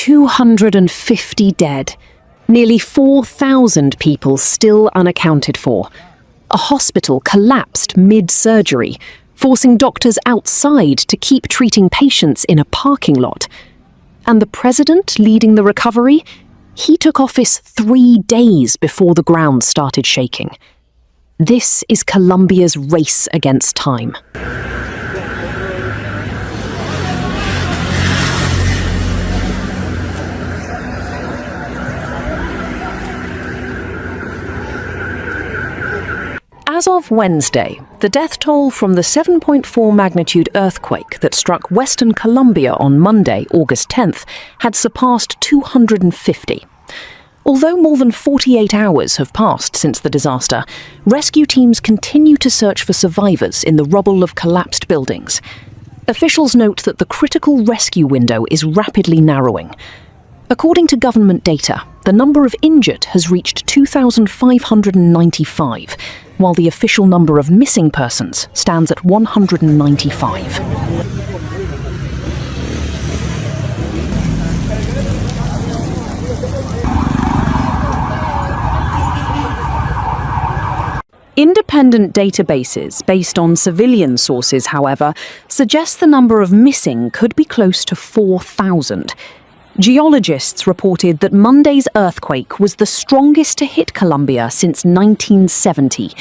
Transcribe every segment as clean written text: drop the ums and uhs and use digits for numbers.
250 dead. Nearly 4,000 people still unaccounted for. A hospital collapsed mid-surgery, forcing doctors outside to keep treating patients in a parking lot. And the president leading the recovery? He took office 3 days before the ground started shaking. This is Colombia's race against time. As of Wednesday, the death toll from the 7.4 magnitude earthquake that struck western Colombia on Monday, August 10th, had surpassed 250. Although more than 48 hours have passed since the disaster, rescue teams continue to search for survivors in the rubble of collapsed buildings. Officials note that the critical rescue window is rapidly narrowing. According to government data, the number of injured has reached 2,595, while the official number of missing persons stands at 195. Independent databases based on civilian sources, however, suggest the number of missing could be close to 4,000. Geologists reported that Monday's earthquake was the strongest to hit Colombia since 1970.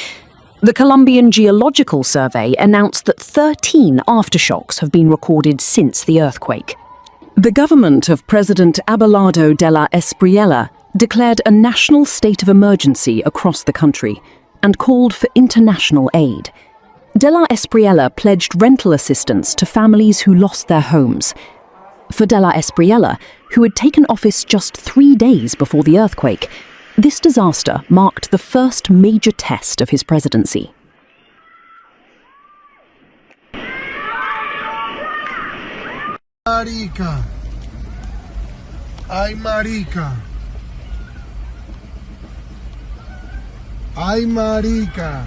The Colombian Geological Survey announced that 13 aftershocks have been recorded since the earthquake. The government of President Abelardo de la Espriella declared a national state of emergency across the country and called for international aid. De la Espriella pledged rental assistance to families who lost their homes. For de la Espriella, who had taken office just 3 days before the earthquake, this disaster marked the first major test of his presidency. Marica. Ay, marica. Ay, marica.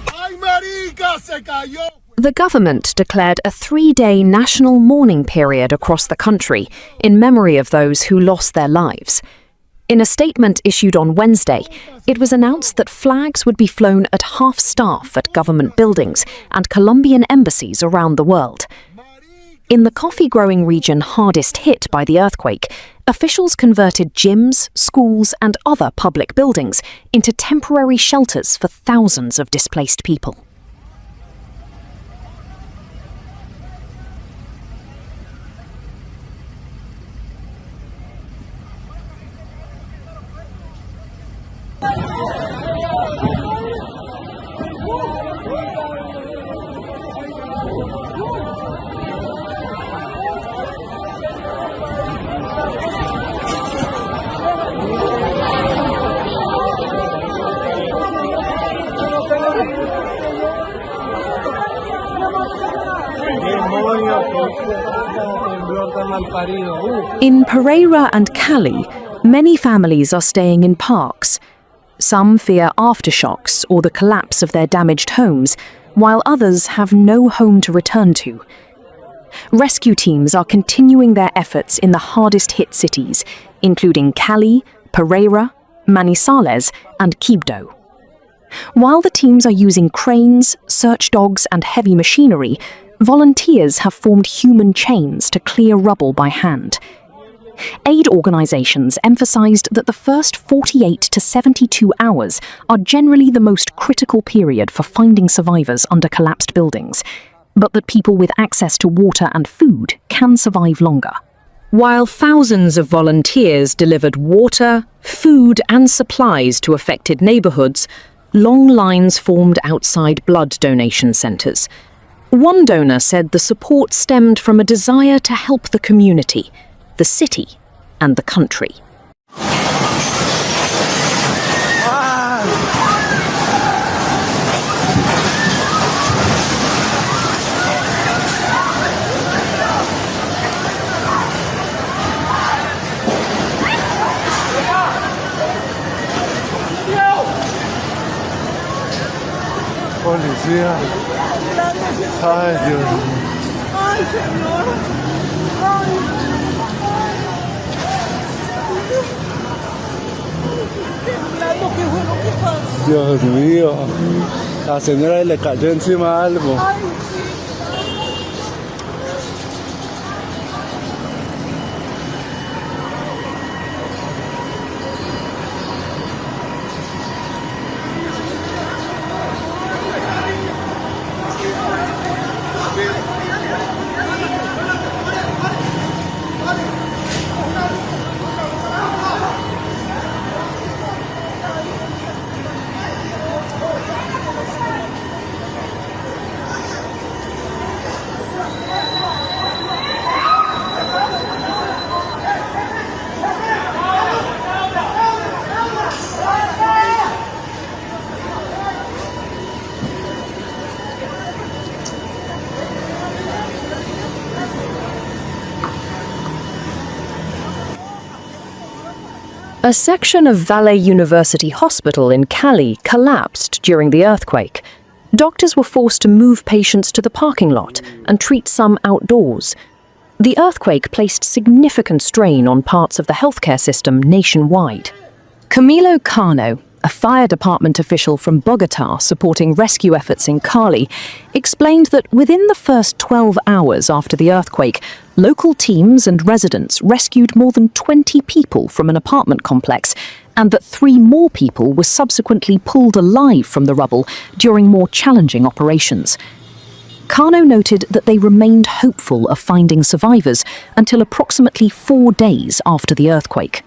Ay, marica, se cayó. The government declared a 3-day national mourning period across the country in memory of those who lost their lives. In a statement issued on Wednesday, it was announced that flags would be flown at half-staff at government buildings and Colombian embassies around the world. In the coffee-growing region hardest hit by the earthquake, officials converted gyms, schools, and other public buildings into temporary shelters for thousands of displaced people. In Pereira and Cali, many families are staying in parks. Some fear aftershocks or the collapse of their damaged homes, while others have no home to return to. Rescue teams are continuing their efforts in the hardest-hit cities, including Cali, Pereira, Manizales, and Quibdó. While the teams are using cranes, search dogs, and heavy machinery, volunteers have formed human chains to clear rubble by hand. Aid organizations emphasized that the first 48 to 72 hours are generally the most critical period for finding survivors under collapsed buildings, but that people with access to water and food can survive longer. While thousands of volunteers delivered water, food, and supplies to affected neighborhoods, long lines formed outside blood donation centers. One donor said the support stemmed from a desire to help the community, the city, and the country. Policía. Ay, Dios mío. Ay, señor. Ay. Dios mío. La señora le cayó encima algo. A section of Valle University Hospital in Cali collapsed during the earthquake. Doctors were forced to move patients to the parking lot and treat some outdoors. The earthquake placed significant strain on parts of the healthcare system nationwide. Camilo Cano, a fire department official from Bogotá supporting rescue efforts in Cali, explained that within the first 12 hours after the earthquake, local teams and residents rescued more than 20 people from an apartment complex, and that 3 more people were subsequently pulled alive from the rubble during more challenging operations. Cano noted that they remained hopeful of finding survivors until approximately 4 days after the earthquake.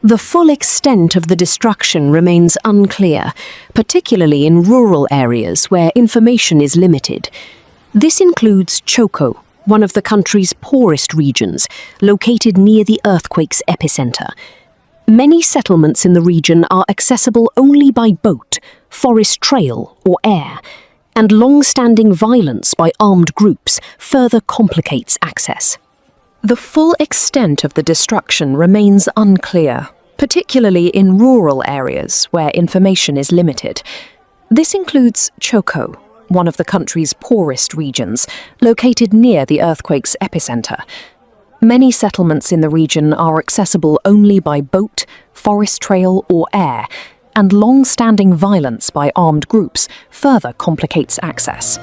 The full extent of the destruction remains unclear, particularly in rural areas where information is limited. This includes Choco, one of the country's poorest regions, located near the earthquake's epicenter. Many settlements in the region are accessible only by boat, forest trail, or air, and long-standing violence by armed groups further complicates access. The full extent of the destruction remains unclear, particularly in rural areas where information is limited. This includes Choco, one of the country's poorest regions, located near the earthquake's epicenter. Many settlements in the region are accessible only by boat, forest trail, or air, and long-standing violence by armed groups further complicates access.